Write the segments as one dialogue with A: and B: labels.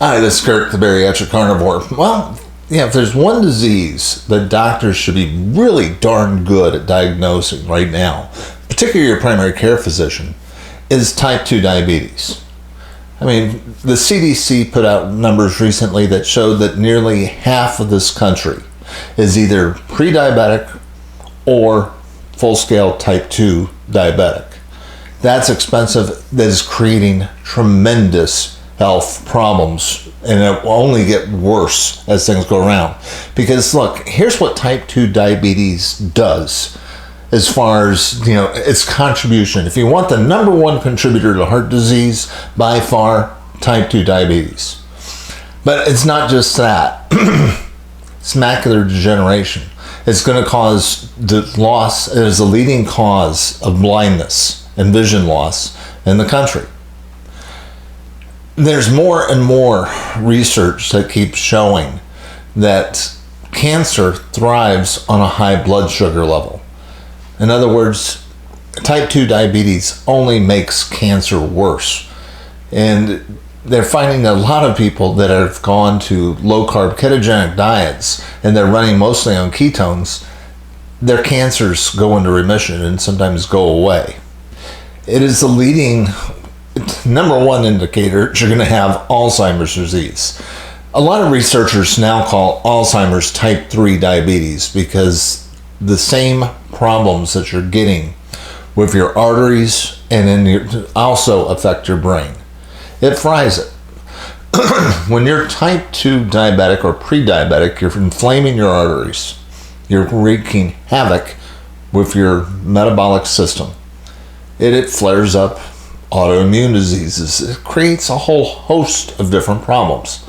A: Hi, this is Kirk, the bariatric carnivore. Well, yeah, if there's one disease that doctors should be really darn good at diagnosing right now, particularly your primary care physician, is type 2 diabetes. I mean, the CDC put out numbers recently that showed that nearly half of this country is either pre-diabetic or full-scale type 2 diabetic. That's expensive. That is creating tremendous health problems, and it will only get worse as things go around. Because look, here's what type 2 diabetes does as far as, its contribution. If you want the number one contributor to heart disease, by far, type 2 diabetes. But it's not just that. It's macular degeneration. It's going to cause the loss, it is the leading cause of blindness and vision loss in the country. There's more and more research that keeps showing that cancer thrives on a high blood sugar level. In other words, type 2 diabetes only makes cancer worse. And they're finding that a lot of people that have gone to low-carb ketogenic diets and they're running mostly on ketones, their cancers go into remission and sometimes go away. It is the leading number one indicator you're going to have Alzheimer's disease. A lot of researchers now call Alzheimer's type 3 diabetes because the same problems that you're getting with your arteries and then also affect your brain. It fries it. When you're type 2 diabetic or pre-diabetic, you're inflaming your arteries. You're wreaking havoc with your metabolic system. It flares up autoimmune diseases. It creates a whole host of different problems.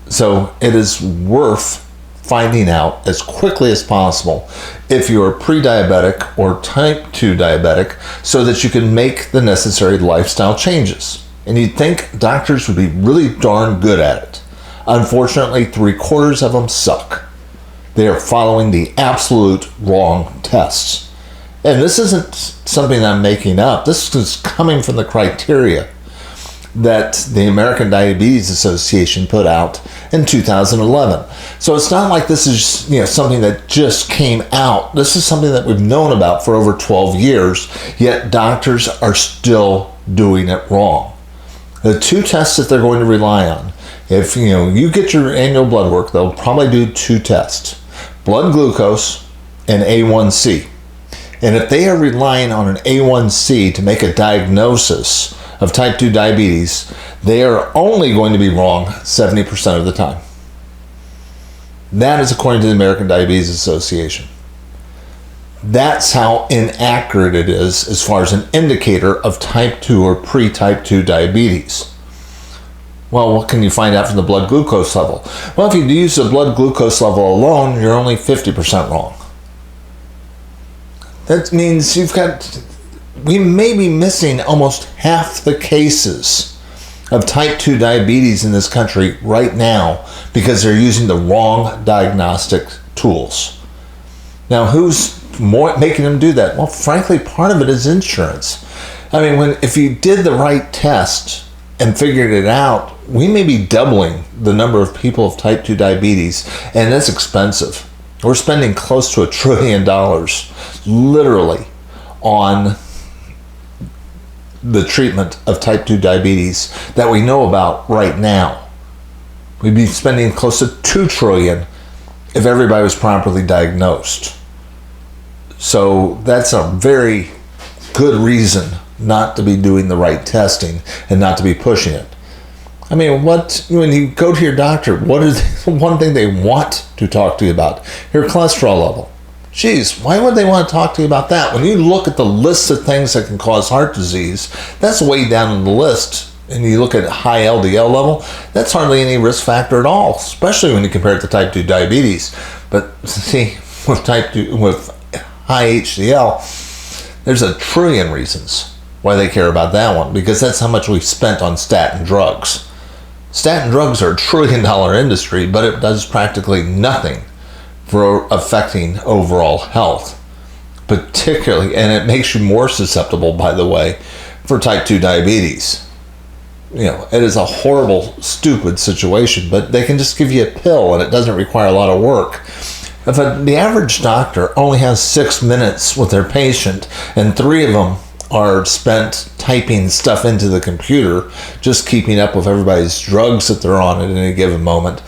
A: So it is worth finding out as quickly as possible if you're pre-diabetic or type 2 diabetic so that you can make the necessary lifestyle changes. And you'd think doctors would be really darn good at it. Unfortunately, 3/4 of them suck. They are following the absolute wrong tests. And this isn't something I'm making up. This is coming from the criteria that the American Diabetes Association put out in 2011. So it's not like this is something that just came out. This is something that we've known about for over 12 years, yet doctors are still doing it wrong. The two tests that they're going to rely on, if you get your annual blood work, they'll probably do two tests: blood glucose and A1C. And if they are relying on an A1C to make a diagnosis of type 2 diabetes, they are only going to be wrong 70% of the time. That is according to the American Diabetes Association. That's how inaccurate it is as far as an indicator of type 2 or pre-type 2 diabetes. Well, what can you find out from the blood glucose level? Well, if you use the blood glucose level alone, you're only 50% wrong. That means we may be missing almost half the cases of type 2 diabetes in this country right now because they're using the wrong diagnostic tools. Now, who's making them do that? Well, frankly, part of it is insurance. I mean, if you did the right test and figured it out, we may be doubling the number of people with type 2 diabetes, and that's expensive. We're spending close to $1 trillion, literally, on the treatment of type 2 diabetes that we know about right now. We'd be spending close to $2 trillion if everybody was properly diagnosed. So that's a very good reason not to be doing the right testing and not to be pushing it. I mean, when you go to your doctor, what is the one thing they want to talk to you about? Your cholesterol level. Geez, why would they want to talk to you about that? When you look at the list of things that can cause heart disease, that's way down on the list. And you look at high LDL level, that's hardly any risk factor at all, especially when you compare it to type 2 diabetes. But see, with high HDL, there's 1 trillion reasons why they care about that one, because that's how much we've spent on statin drugs. Statin drugs are $1 trillion industry, but it does practically nothing for affecting overall health, particularly, and it makes you more susceptible, by the way, for type 2 diabetes. It is a horrible, stupid situation, but they can just give you a pill and it doesn't require a lot of work. If the average doctor only has 6 minutes with their patient and 3 of them are spent typing stuff into the computer, just keeping up with everybody's drugs that they're on at any given moment,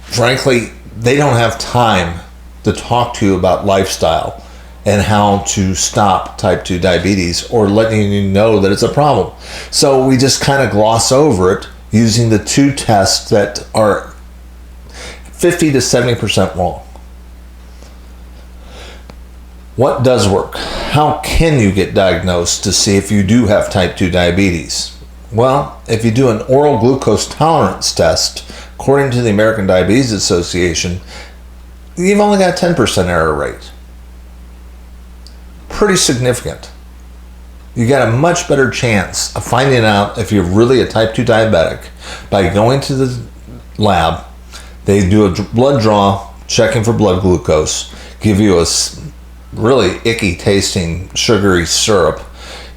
A: frankly, they don't have time to talk to you about lifestyle and how to stop type 2 diabetes or letting you know that it's a problem. So we just kind of gloss over it using the 2 tests that are 50 to 70% wrong. What does work? How can you get diagnosed to see if you do have type 2 diabetes? Well, if you do an oral glucose tolerance test, according to the American Diabetes Association, you've only got a 10% error rate. Pretty significant. You got a much better chance of finding out if you're really a type 2 diabetic by going to the lab. They do a blood draw, checking for blood glucose, give you a really icky tasting sugary syrup.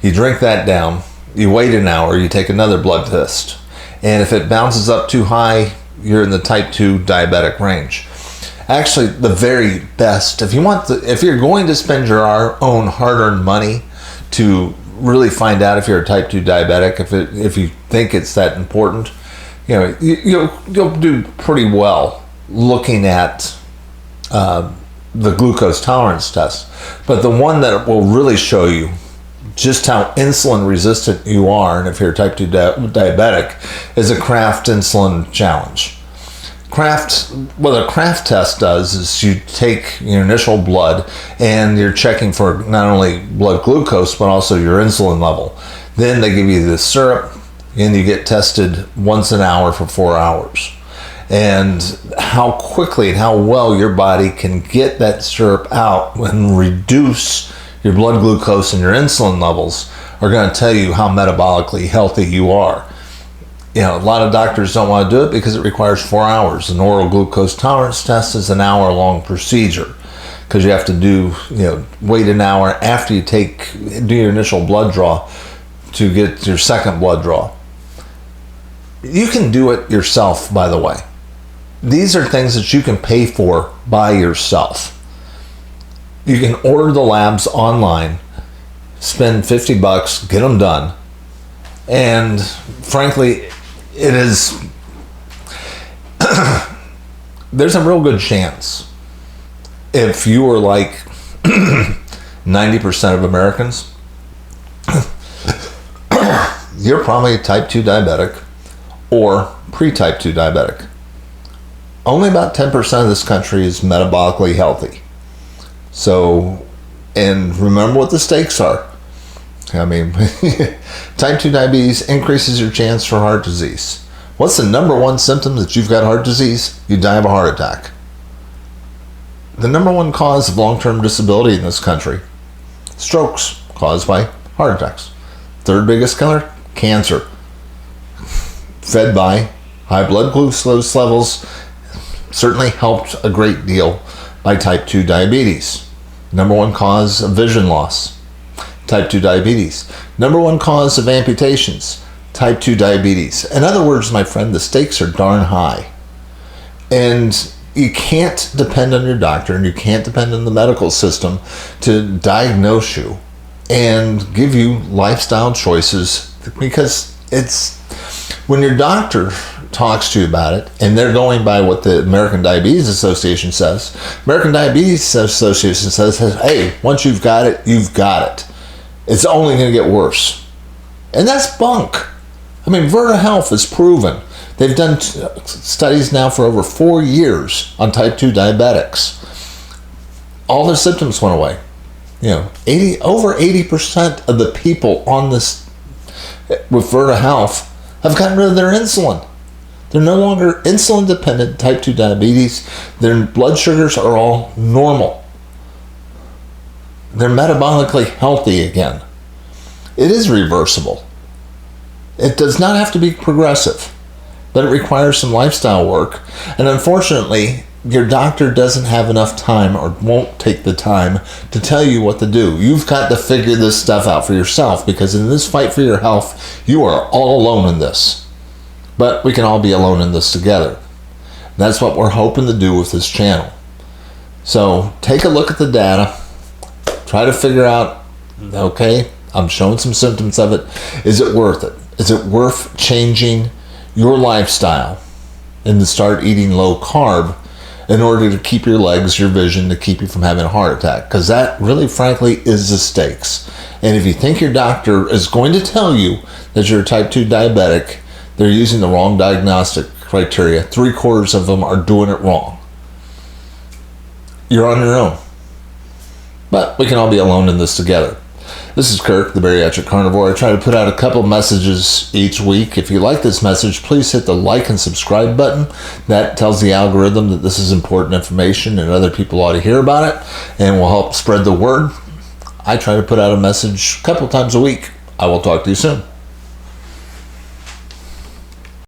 A: You drink that down, you wait an hour, you take another blood test, and if it bounces up too high, you're in the type 2 diabetic range. Actually, the very best, if you're going to spend your own hard-earned money to really find out if you're a type 2 diabetic, if you think it's that important, you'll do pretty well looking at the glucose tolerance test. But the one that will really show you just how insulin resistant you are, and if you're type 2 diabetic, is a Kraft insulin challenge. What a Kraft test does is you take your initial blood and you're checking for not only blood glucose but also your insulin level. Then they give you the syrup and you get tested once an hour for 4 hours. And how quickly and how well your body can get that syrup out and reduce your blood glucose and your insulin levels are going to tell you how metabolically healthy you are. A lot of doctors don't want to do it because it requires 4 hours. An oral glucose tolerance test is an hour-long procedure because you have to wait an hour after you do your initial blood draw to get your second blood draw. You can do it yourself, by the way. These are things that you can pay for by yourself. You can order the labs online, spend $50, get them done, and frankly, there's a real good chance if you were like 90% of Americans, you're probably a type 2 diabetic or pre-type 2 diabetic. Only about 10% of this country is metabolically healthy. So, and remember what the stakes are. Type 2 diabetes increases your chance for heart disease. What's the number one symptom that you've got heart disease? You die of a heart attack. The number one cause of long-term disability in this country, strokes caused by heart attacks. Third biggest killer, cancer. Fed by high blood glucose levels, certainly helped a great deal by type 2 diabetes. Number one cause of vision loss, type 2 diabetes. Number one cause of amputations, type 2 diabetes. In other words, my friend, the stakes are darn high. And you can't depend on your doctor and you can't depend on the medical system to diagnose you and give you lifestyle choices, because when your doctor talks to you about it and they're going by what the American Diabetes Association says, American Diabetes Association says, hey, once you've got it, you've got it. It's only going to get worse. And that's bunk. Virta Health has proven. They've done studies now for over 4 years on type 2 diabetics. All their symptoms went away. Over 80% of the people on this with Virta Health have gotten rid of their insulin. They're no longer insulin dependent type 2 diabetes. Their blood sugars are all normal. They're metabolically healthy again. It is reversible. It does not have to be progressive, but it requires some lifestyle work. And unfortunately, your doctor doesn't have enough time or won't take the time to tell you what to do. You've got to figure this stuff out for yourself, because in this fight for your health, you are all alone in this. But we can all be alone in this together. That's what we're hoping to do with this channel. So take a look at the data. Try to figure out, okay, I'm showing some symptoms of it. Is it worth it? Is it worth changing your lifestyle and to start eating low carb in order to keep your legs, your vision, to keep you from having a heart attack? Because that really, frankly, is the stakes. And if you think your doctor is going to tell you that you're a type 2 diabetic, they're using the wrong diagnostic criteria. 3/4 of them are doing it wrong. You're on your own. But we can all be alone in this together. This is Kirk, the Bariatric Carnivore. I try to put out a couple messages each week. If you like this message, please hit the like and subscribe button. That tells the algorithm that this is important information and other people ought to hear about it, and will help spread the word. I try to put out a message a couple times a week. I will talk to you soon.